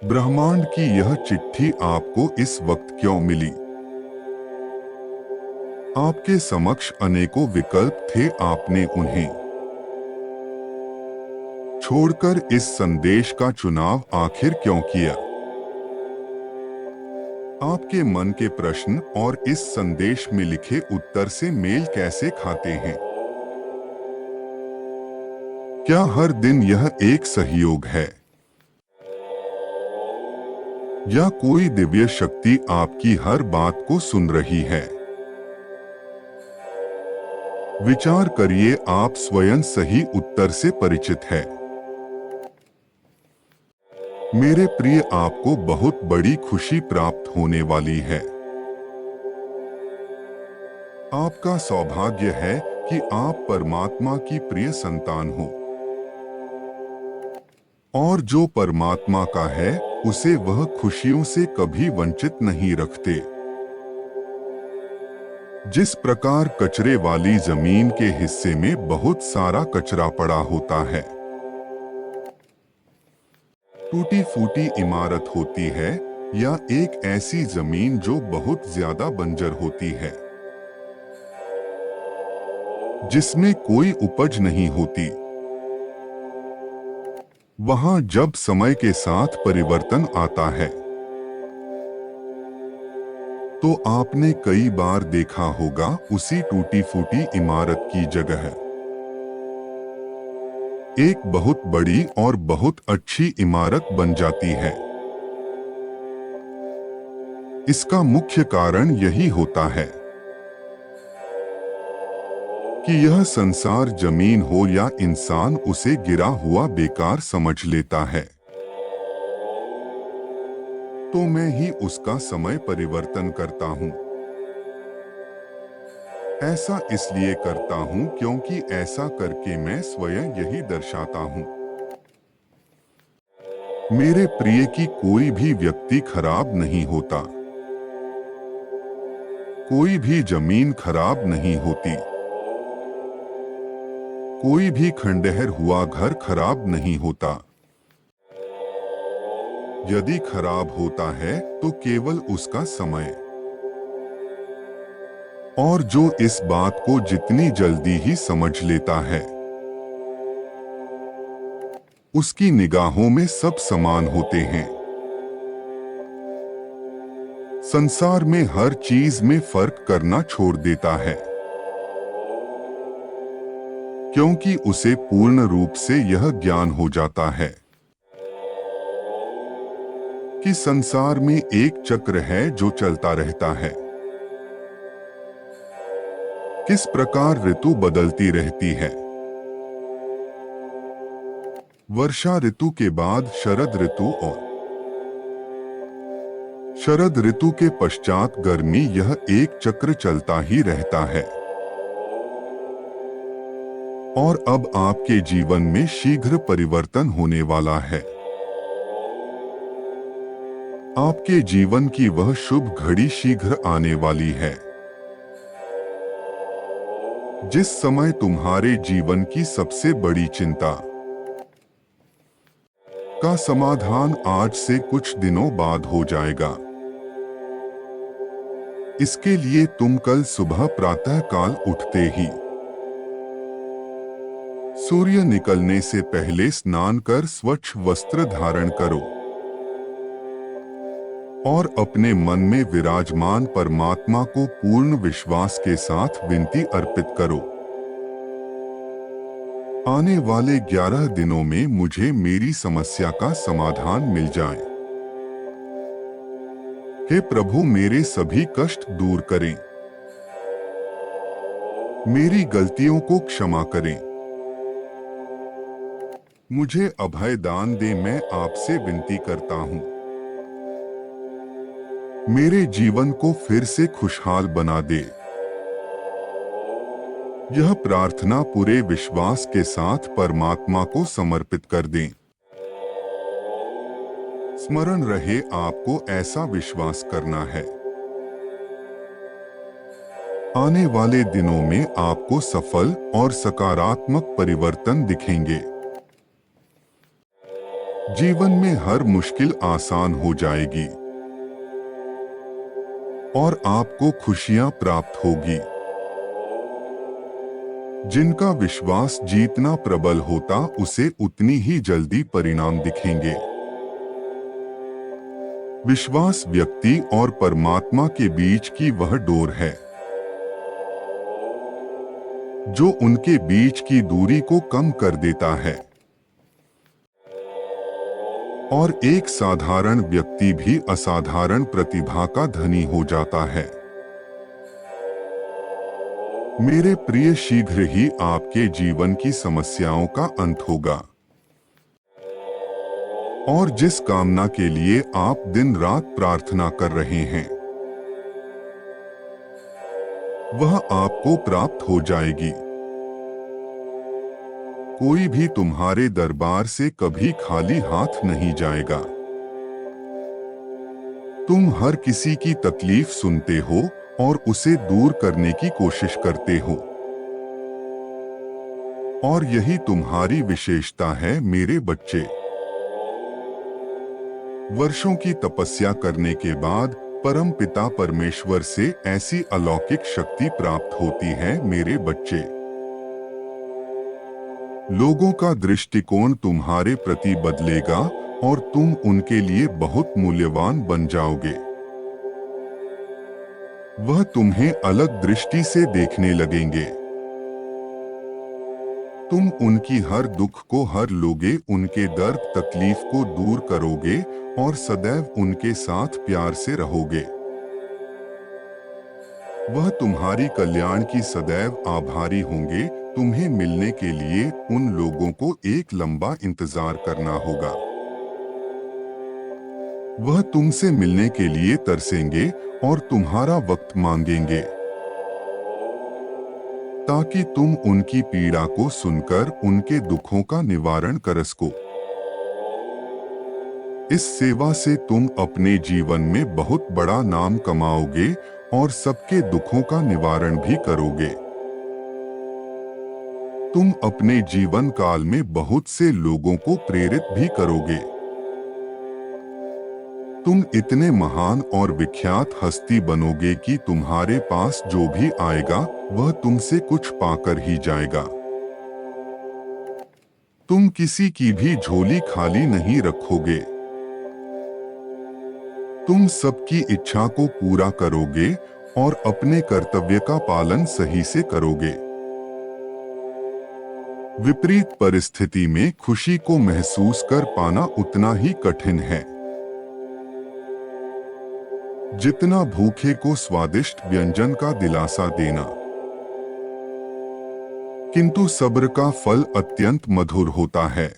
ब्रह्मांड की यह चिट्ठी आपको इस वक्त क्यों मिली? आपके समक्ष अनेकों विकल्प थे, आपने उन्हें छोड़कर इस संदेश का चुनाव आखिर क्यों किया? आपके मन के प्रश्न और इस संदेश में लिखे उत्तर से मेल कैसे खाते हैं? क्या हर दिन यह एक सहयोग है, या कोई दिव्य शक्ति आपकी हर बात को सुन रही है? विचार करिए, आप स्वयं सही उत्तर से परिचित है। मेरे प्रिय, आपको बहुत बड़ी खुशी प्राप्त होने वाली है। आपका सौभाग्य है कि आप परमात्मा की प्रिय संतान हो, और जो परमात्मा का है उसे वह खुशियों से कभी वंचित नहीं रखते। जिस प्रकार कचरे वाली जमीन के हिस्से में बहुत सारा कचरा पड़ा होता है, टूटी फूटी इमारत होती है, या एक ऐसी जमीन जो बहुत ज्यादा बंजर होती है, जिसमें कोई उपज नहीं होती, वहां जब समय के साथ परिवर्तन आता है तो आपने कई बार देखा होगा उसी टूटी फूटी इमारत की जगह एक बहुत बड़ी और बहुत अच्छी इमारत बन जाती है। इसका मुख्य कारण यही होता है कि यह संसार जमीन हो या इंसान उसे गिरा हुआ बेकार समझ लेता है, तो मैं ही उसका समय परिवर्तन करता हूँ। ऐसा इसलिए करता हूँ क्योंकि ऐसा करके मैं स्वयं यही दर्शाता हूँ, मेरे प्रिय, की कोई भी व्यक्ति खराब नहीं होता, कोई भी जमीन खराब नहीं होती, कोई भी खंडहर हुआ घर खराब नहीं होता। यदि खराब होता है तो केवल उसका समय, और जो इस बात को जितनी जल्दी ही समझ लेता है, उसकी निगाहों में सब समान होते हैं। संसार में हर चीज में फर्क करना छोड़ देता है, क्योंकि उसे पूर्ण रूप से यह ज्ञान हो जाता है कि संसार में एक चक्र है जो चलता रहता है। किस प्रकार ऋतु बदलती रहती है। वर्षा ऋतु के बाद शरद ऋतु, और शरद ऋतु के पश्चात गर्मी, यह एक चक्र चलता ही रहता है। और अब आपके जीवन में शीघ्र परिवर्तन होने वाला है। आपके जीवन की वह शुभ घड़ी शीघ्र आने वाली है, जिस समय तुम्हारे जीवन की सबसे बड़ी चिंता का समाधान आज से कुछ दिनों बाद हो जाएगा। इसके लिए तुम कल सुबह प्रातः काल उठते ही सूर्य निकलने से पहले स्नान कर स्वच्छ वस्त्र धारण करो और अपने मन में विराजमान परमात्मा को पूर्ण विश्वास के साथ विनती अर्पित करो, आने वाले 11 दिनों में मुझे मेरी समस्या का समाधान मिल जाए। हे प्रभु, मेरे सभी कष्ट दूर करें, मेरी गलतियों को क्षमा करें, मुझे अभय दान दे, मैं आपसे विनती करता हूँ। मेरे जीवन को फिर से खुशहाल बना दे। यह प्रार्थना पूरे विश्वास के साथ परमात्मा को समर्पित कर दें। स्मरण रहे, आपको ऐसा विश्वास करना है, आने वाले दिनों में आपको सफल और सकारात्मक परिवर्तन दिखेंगे। जीवन में हर मुश्किल आसान हो जाएगी और आपको खुशियां प्राप्त होगी। जिनका विश्वास जितना प्रबल होता उसे उतनी ही जल्दी परिणाम दिखेंगे। विश्वास व्यक्ति और परमात्मा के बीच की वह डोर है जो उनके बीच की दूरी को कम कर देता है और एक साधारण व्यक्ति भी असाधारण प्रतिभा का धनी हो जाता है। मेरे प्रिय, शीघ्र ही आपके जीवन की समस्याओं का अंत होगा और जिस कामना के लिए आप दिन रात प्रार्थना कर रहे हैं वह आपको प्राप्त हो जाएगी। कोई भी तुम्हारे दरबार से कभी खाली हाथ नहीं जाएगा। तुम हर किसी की तकलीफ सुनते हो और उसे दूर करने की कोशिश करते हो और यही तुम्हारी विशेषता है मेरे बच्चे। वर्षों की तपस्या करने के बाद परम पिता परमेश्वर से ऐसी अलौकिक शक्ति प्राप्त होती है मेरे बच्चे। लोगों का दृष्टिकोण तुम्हारे प्रति बदलेगा और तुम उनके लिए बहुत मूल्यवान बन जाओगे। वह तुम्हें अलग दृष्टि से देखने लगेंगे। तुम उनकी हर दुख को हर लोगे, उनके दर्द तकलीफ को दूर करोगे और सदैव उनके साथ प्यार से रहोगे। वह तुम्हारी कल्याण की सदैव आभारी होंगे। तुम्हें मिलने के लिए उन लोगों को एक लंबा इंतजार करना होगा। वह तुमसे मिलने के लिए तरसेंगे और तुम्हारा वक्त मांगेंगे ताकि तुम उनकी पीड़ा को सुनकर उनके दुखों का निवारण कर सको। इस सेवा से तुम अपने जीवन में बहुत बड़ा नाम कमाओगे और सबके दुखों का निवारण भी करोगे। तुम अपने जीवन काल में बहुत से लोगों को प्रेरित भी करोगे। तुम इतने महान और विख्यात हस्ती बनोगे कि तुम्हारे पास जो भी आएगा वह तुमसे कुछ पाकर ही जाएगा। तुम किसी की भी झोली खाली नहीं रखोगे। तुम सबकी इच्छा को पूरा करोगे और अपने कर्तव्य का पालन सही से करोगे। विपरीत परिस्थिति में खुशी को महसूस कर पाना उतना ही कठिन है जितना भूखे को स्वादिष्ट व्यंजन का दिलासा देना। किंतु सब्र का फल अत्यंत मधुर होता है।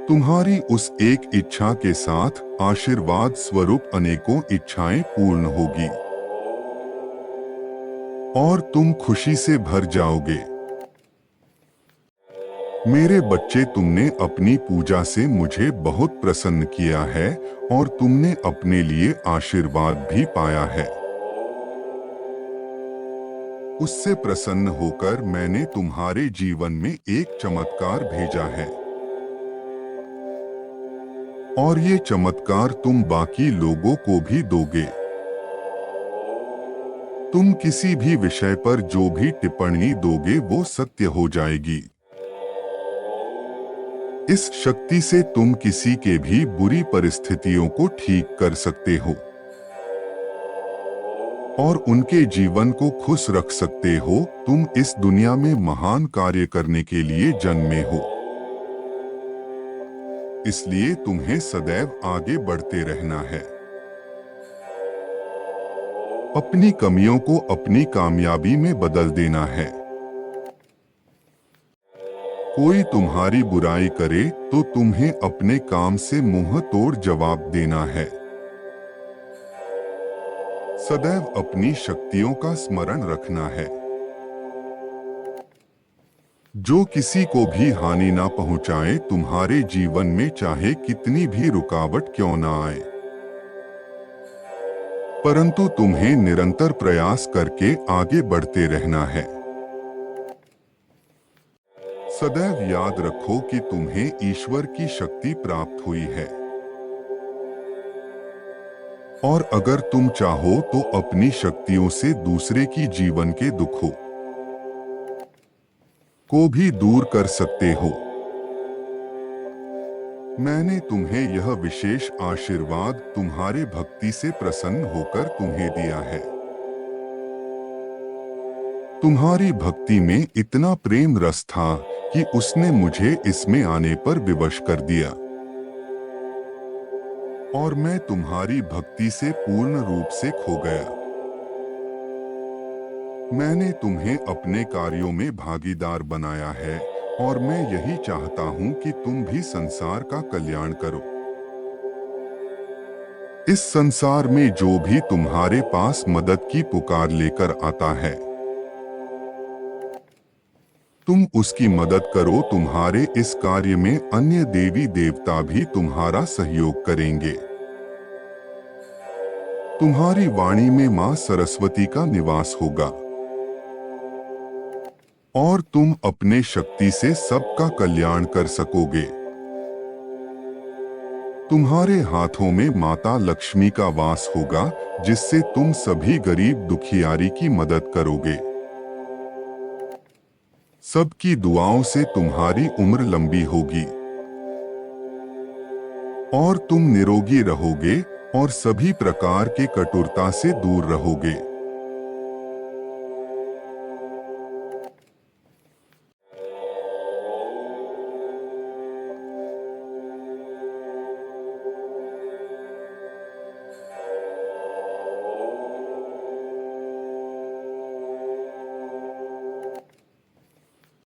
तुम्हारी उस एक इच्छा के साथ आशीर्वाद स्वरूप अनेकों इच्छाएं पूर्ण होगी और तुम खुशी से भर जाओगे। मेरे बच्चे, तुमने अपनी पूजा से मुझे बहुत प्रसन्न किया है और तुमने अपने लिए आशीर्वाद भी पाया है। उससे प्रसन्न होकर मैंने तुम्हारे जीवन में एक चमत्कार भेजा है और ये चमत्कार तुम बाकी लोगों को भी दोगे। तुम किसी भी विषय पर जो भी टिप्पणी दोगे वो सत्य हो जाएगी। इस शक्ति से तुम किसी के भी बुरी परिस्थितियों को ठीक कर सकते हो और उनके जीवन को खुश रख सकते हो। तुम इस दुनिया में महान कार्य करने के लिए जन्मे हो, इसलिए तुम्हें सदैव आगे बढ़ते रहना है। अपनी कमियों को अपनी कामयाबी में बदल देना है। कोई तुम्हारी बुराई करे तो तुम्हें अपने काम से मुंह तोड़ जवाब देना है। सदैव अपनी शक्तियों का स्मरण रखना है। जो किसी को भी हानि ना पहुंचाए तुम्हारे जीवन में, चाहे कितनी भी रुकावट क्यों ना आए, परंतु तुम्हें निरंतर प्रयास करके आगे बढ़ते रहना है। सदैव याद रखो कि तुम्हें ईश्वर की शक्ति प्राप्त हुई है, और अगर तुम चाहो तो अपनी शक्तियों से दूसरे की जीवन के दुखों को भी दूर कर सकते हो। मैंने तुम्हें यह विशेष आशीर्वाद तुम्हारे भक्ति से प्रसन्न होकर तुम्हें दिया है। तुम्हारी भक्ति में इतना प्रेम रस था कि उसने मुझे इसमें आने पर विवश कर दिया, और मैं तुम्हारी भक्ति से पूर्ण रूप से खो गया। मैंने तुम्हें अपने कार्यों में भागीदार बनाया है, और मैं यही चाहता हूं कि तुम भी संसार का कल्याण करो। इस संसार में जो भी तुम्हारे पास मदद की पुकार लेकर आता है, तुम उसकी मदद करो। तुम्हारे इस कार्य में अन्य देवी देवता भी तुम्हारा सहयोग करेंगे। तुम्हारी वाणी में मां सरस्वती का निवास होगा, और तुम अपने शक्ति से सबका कल्याण कर सकोगे। तुम्हारे हाथों में माता लक्ष्मी का वास होगा, जिससे तुम सभी गरीब दुखियारी की मदद करोगे। सबकी दुआओं से तुम्हारी उम्र लंबी होगी, और तुम निरोगी रहोगे और सभी प्रकार के कटुरता से दूर रहोगे।